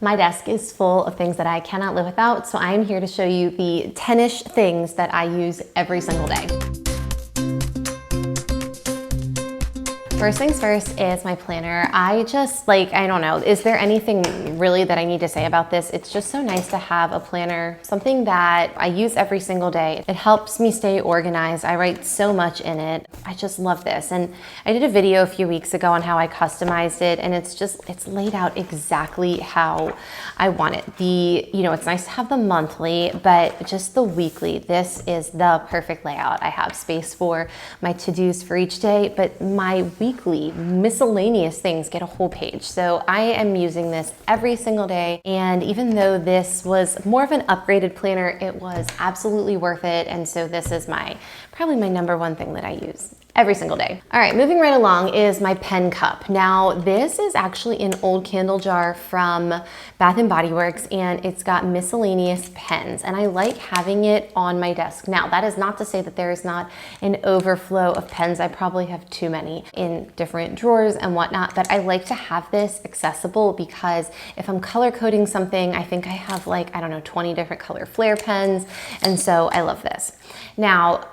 My desk is full of things that I cannot live without, so I am here to show you the 10-ish things that I use every single day. First things first is my planner. I don't know, is there anything really that I need to say about this? It's just so nice to have a planner, something that I use every single day. It helps me stay organized. I write so much in it. I just love this. And I did a video a few weeks ago on how I customized it, and it's laid out exactly how I want it. It's nice to have the monthly, but just the weekly, this is the perfect layout. I have space for my to-dos for each day, but my weekly miscellaneous things get a whole page. So I am using this every single day. And even though this was more of an upgraded planner, it was absolutely worth it. And so this is probably my number one thing that I use every single day. All right, moving right along is my pen cup. Now, this is actually an old candle jar from Bath and Body Works, and it's got miscellaneous pens, and I like having it on my desk. Now, that is not to say that there is not an overflow of pens. I probably have too many in different drawers and whatnot, but I like to have this accessible because if I'm color coding something, I think I have 20 different color flare pens, and so I love this. Now,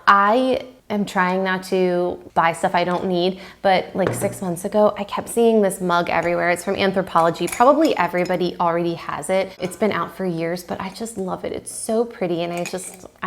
I'm trying not to buy stuff I don't need, but 6 months ago, I kept seeing this mug everywhere. It's from Anthropologie. Probably everybody already has it. It's been out for years, but I just love it. It's so pretty, and I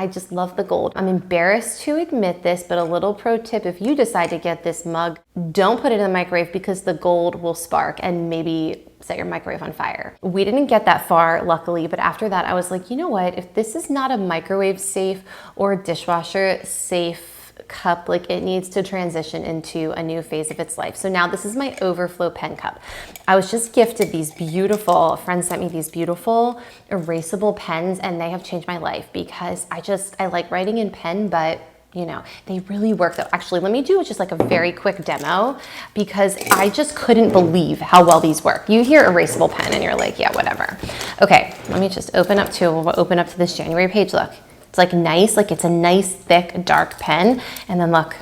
just love the gold. I'm embarrassed to admit this, but a little pro tip, if you decide to get this mug, don't put it in the microwave because the gold will spark and maybe set your microwave on fire. We didn't get that far, luckily, but after that, I was like, you know what? If this is not a microwave safe or dishwasher safe cup, it needs to transition into a new phase of its life. So now this is my overflow pen cup. I was just gifted a friend sent me these beautiful erasable pens, and they have changed my life because I like writing in pen, but they really work though. Actually, let me do just a very quick demo because I just couldn't believe how well these work. You hear erasable pen and you're like, yeah, whatever. Okay, let me just we'll open up to this January page. Look. It's nice, it's a nice, thick, dark pen. And then look,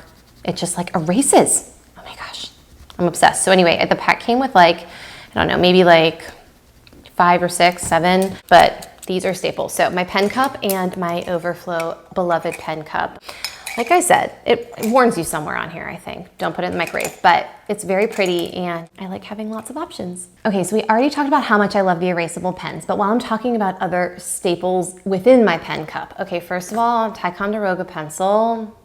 it just erases. Oh my gosh, I'm obsessed. So anyway, the pack came with I don't know, maybe 5 or 6, 7, but these are staples. So my pen cup and my overflow beloved pen cup. Like I said, it warns you somewhere on here, I think. Don't put it in the microwave, but it's very pretty and I like having lots of options. Okay, so we already talked about how much I love the erasable pens, but while I'm talking about other staples within my pen cup, okay, first of all, Ticonderoga pencil,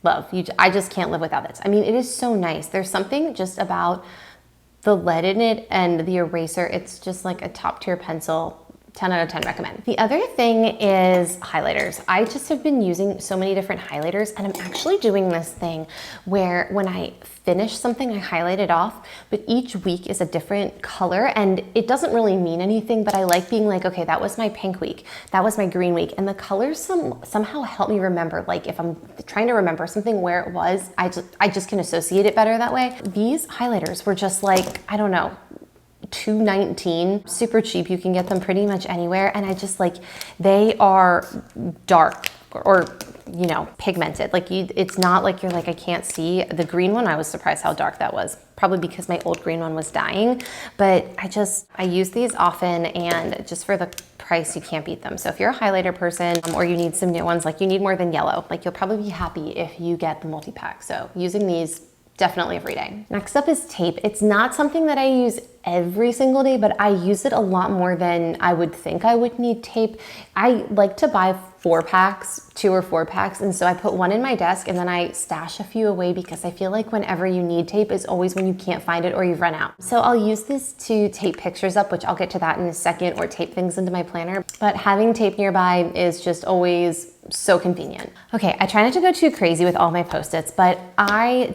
love. I just can't live without this. I mean, it is so nice. There's something just about the lead in it and the eraser. It's just a top tier pencil. 10 out of 10 recommend. The other thing is highlighters. I just have been using so many different highlighters, and I'm actually doing this thing where when I finish something, I highlight it off, but each week is a different color, and it doesn't really mean anything, but I like being okay, that was my pink week, that was my green week, and the colors somehow help me remember, if I'm trying to remember something where it was, I just can associate it better that way. These highlighters were just I don't know, $2.19, super cheap. You can get them pretty much anywhere. And I just they are dark or pigmented. It's not you're I can't see. The green one, I was surprised how dark that was. Probably because my old green one was dying. But I use these often, and just for the price, you can't beat them. So if you're a highlighter person or you need some new ones, you need more than yellow, you'll probably be happy if you get the multi-pack. So using these definitely every day. Next up is tape. It's not something that I use every single day, but I use it a lot more than I would think I would need tape. I like to buy 4-packs, 2 or 4 packs, and so I put one in my desk and then I stash a few away because I feel whenever you need tape is always when you can't find it or you've run out. So I'll use this to tape pictures up, which I'll get to that in a second, or tape things into my planner. But having tape nearby is just always so convenient. Okay, I try not to go too crazy with all my Post-its, but I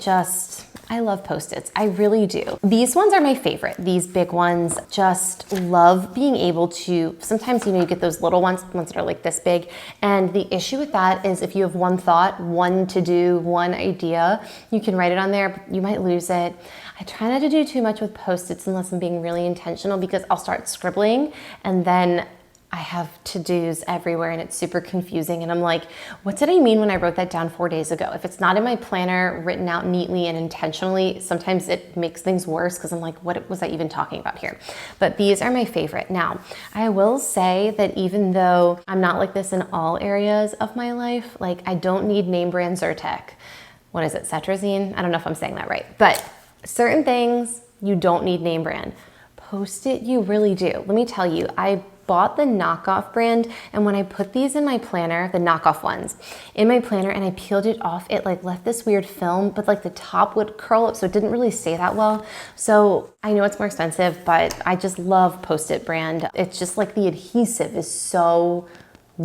love Post-its. I really do. These ones are my favorite. These big ones, just love being able to, sometimes, you get those little ones that are this big. And the issue with that is if you have one thought, one to do, one idea, you can write it on there, but you might lose it. I try not to do too much with Post-its unless I'm being really intentional because I'll start scribbling and then I have to-dos everywhere and it's super confusing. And I'm like, what did I mean when I wrote that down 4 days ago? If it's not in my planner, written out neatly and intentionally, sometimes it makes things worse because I'm like, what was I even talking about here? But these are my favorite. Now, I will say that even though I'm not like this in all areas of my life, like I don't need name brand Zyrtec. What is it, Cetrazine? I don't know if I'm saying that right, but certain things you don't need name brand. Post-it, you really do. Let me tell you, I bought the knockoff brand, and when I put these in my planner, the knockoff ones, in my planner and I peeled it off, it like left this weird film, but like the top would curl up, so it didn't really stay that well. So I know it's more expensive, but I just love Post-it brand. It's just like the adhesive is so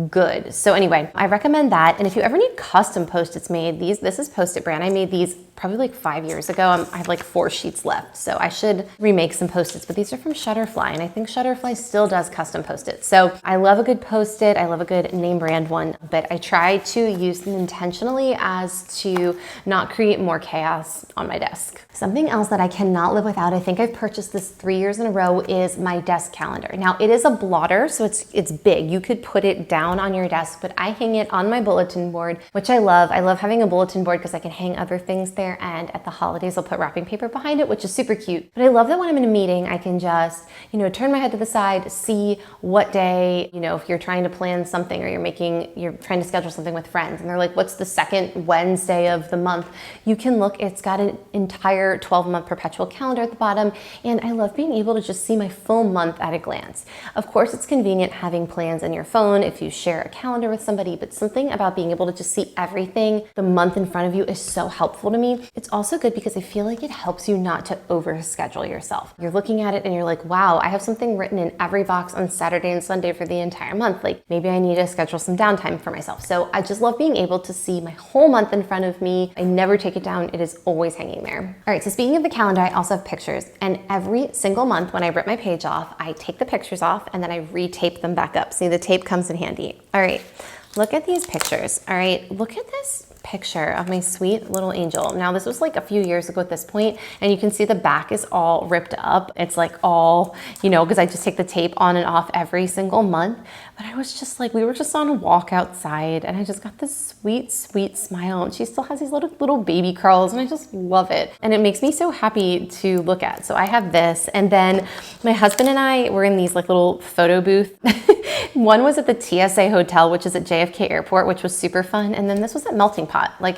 good. So anyway, I recommend that. And if you ever need custom Post-its made, this is Post-it brand. I made these probably like 5 years ago. I have like 4 sheets left. So I should remake some Post-its, but these are from Shutterfly. And I think Shutterfly still does custom Post-its. So I love a good Post-it. I love a good name brand one, but I try to use them intentionally as to not create more chaos on my desk. Something else that I cannot live without, I think I've purchased this 3 years in a row, is my desk calendar. Now it is a blotter, so it's big. You could put it down on your desk, but I hang it on my bulletin board, which I love. I love having a bulletin board because I can hang other things there, and at the holidays I'll put wrapping paper behind it, which is super cute. But I love that when I'm in a meeting, I can just, turn my head to the side, see what day, if you're trying to plan something or you're trying to schedule something with friends and they're like, what's the second Wednesday of the month? You can look, it's got an entire 12-month perpetual calendar at the bottom, and I love being able to just see my full month at a glance. Of course, it's convenient having plans in your phone if you share a calendar with somebody, but something about being able to just see everything, the month in front of you, is so helpful to me. It's also good because I feel like it helps you not to overschedule yourself. You're looking at it and you're like, wow, I have something written in every box on Saturday and Sunday for the entire month. Like maybe I need to schedule some downtime for myself. So I just love being able to see my whole month in front of me. I never take it down. It is always hanging there. All right, so speaking of the calendar, I also have pictures, and every single month when I rip my page off, I take the pictures off and then I retape them back up. See, the tape comes in handy. All right, look at these pictures. All right, look at this picture of my sweet little angel. Now this was like a few years ago at this point, and you can see the back is all ripped up. It's like all, because I just take the tape on and off every single month. But I was just like, we were just on a walk outside and I just got this sweet, sweet smile, and she still has these little baby curls, and I just love it. And it makes me so happy to look at. So I have this, and then my husband and I were in these like little photo booth. One was at the TSA hotel, which is at JFK Airport, which was super fun. And then this was at Melting Pot. Like,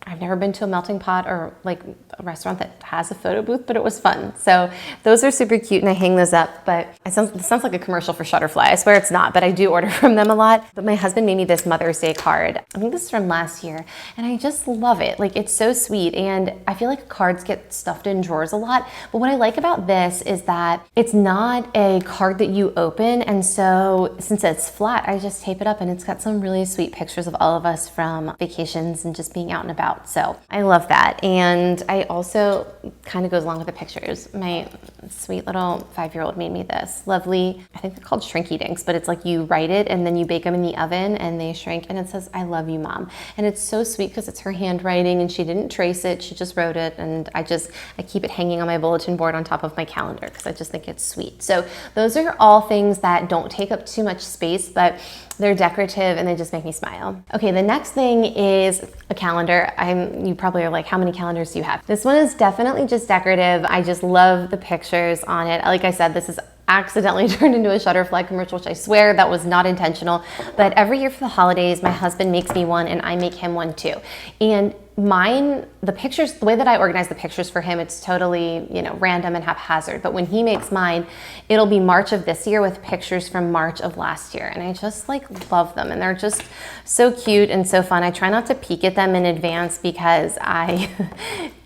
I've never been to a melting pot or like a restaurant that has a photo booth, but it was fun. So those are super cute, and I hang those up, but this sounds like a commercial for Shutterfly. I swear it's not, but I do order from them a lot. But my husband made me this Mother's Day card. I think this is from last year, and I just love it. Like, it's so sweet, and I feel like cards get stuffed in drawers a lot. But what I like about this is that it's not a card that you open, and so since it's flat, I just tape it up, and it's got some really sweet pictures of all of us from vacations and just being out and about. So I love that. And I also, kind of goes along with the pictures, my sweet little 5-year-old made me this lovely, I think they're called Shrinky Dinks, but it's like you write it and then you bake them in the oven and they shrink, and it says, I love you, Mom. And it's so sweet because it's her handwriting and she didn't trace it, she just wrote it. And I keep it hanging on my bulletin board on top of my calendar because I just think it's sweet. So those are all things that don't take up too much space, but they're decorative and they just make me smile. Okay, the next thing is a calendar. You probably are like, how many calendars do you have? This one is definitely just decorative. I just love the pictures on it. Like I said, this is accidentally turned into a Shutterfly commercial, which I swear that was not intentional. But every year for the holidays, my husband makes me one and I make him one too. And mine, the pictures, the way that I organize the pictures for him, it's totally, random and haphazard. But when he makes mine, it'll be March of this year with pictures from March of last year. And I just love them. And they're just so cute and so fun. I try not to peek at them in advance because I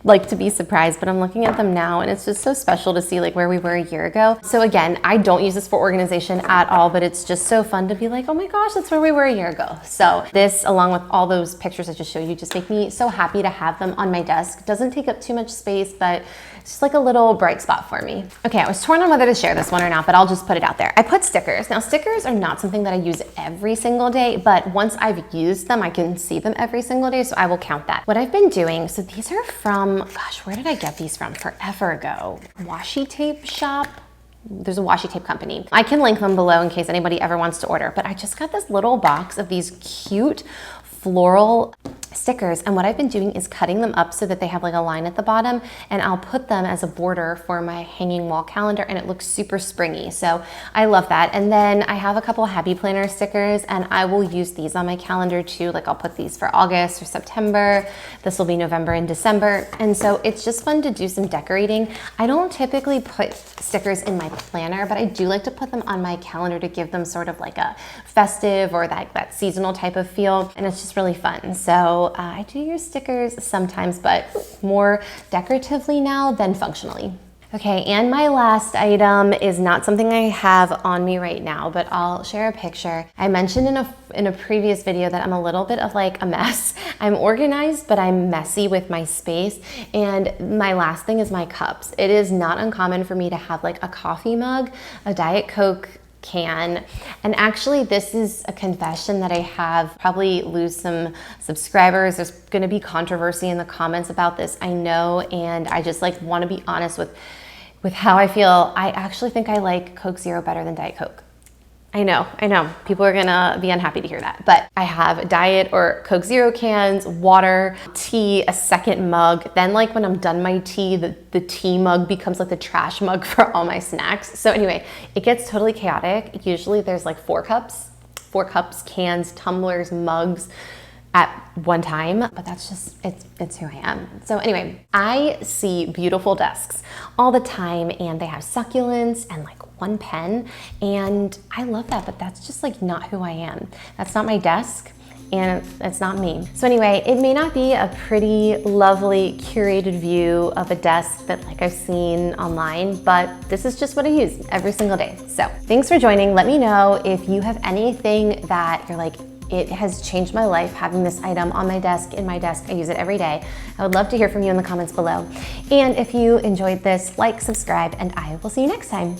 like to be surprised, but I'm looking at them now and it's just so special to see where we were a year ago. So again, I don't use this for organization at all, but it's just so fun to be like, oh my gosh, that's where we were a year ago. So this, along with all those pictures I just showed you, just make me so happy to have them on my desk. Doesn't take up too much space, but it's just like a little bright spot for me. Okay, I was torn on whether to share this one or not, but I'll just put it out there. I put stickers. Now, stickers are not something that I use every single day, but once I've used them, I can see them every single day, so I will count that. What I've been doing, so these are from, gosh, where did I get these from? Forever ago. Washi tape shop. there's a washi tape company. I can link them below in case anybody ever wants to order, but I just got this little box of these cute floral stickers, and what I've been doing is cutting them up so that they have like a line at the bottom, and I'll put them as a border for my hanging wall calendar, and it looks super springy. So I love that. And then I have a couple Happy Planner stickers, and I will use these on my calendar too. Like I'll put these for August or September. This will be November and December. And so it's just fun to do some decorating. I don't typically put stickers in my planner, but I do like to put them on my calendar to give them sort of like a festive or that seasonal type of feel. And it's just really fun. So I do use stickers sometimes, but more decoratively now than functionally. Okay, and my last item is not something I have on me right now, but I'll share a picture. I mentioned in a previous video that I'm a little bit of like a mess. I'm organized, but I'm messy with my space. And my last thing is my cups. It is not uncommon for me to have like a coffee mug, a Diet Coke can, and actually this is a confession that I have, probably lose some subscribers. There's gonna be controversy in the comments about this, I know, and I just like wanna be honest with how I feel. I actually think I like Coke Zero better than Diet Coke. I know, people are gonna be unhappy to hear that, but I have Diet or Coke Zero cans, water, tea, a second mug. Then like when I'm done my tea, the tea mug becomes like the trash mug for all my snacks. So anyway, it gets totally chaotic. Usually there's like 4 cups, cans, tumblers, mugs at one time, but that's just, it's who I am. So anyway, I see beautiful desks all the time, and they have succulents and like one pen, and I love that, but that's just like not who I am. That's not my desk, and it's not me. So anyway, it may not be a pretty, lovely, curated view of a desk that like I've seen online, but this is just what I use every single day. So thanks for joining. Let me know if you have anything that you're like, it has changed my life having this item on my desk, in my desk. I use it every day. I would love to hear from you in the comments below. And if you enjoyed this, like, subscribe, and I will see you next time.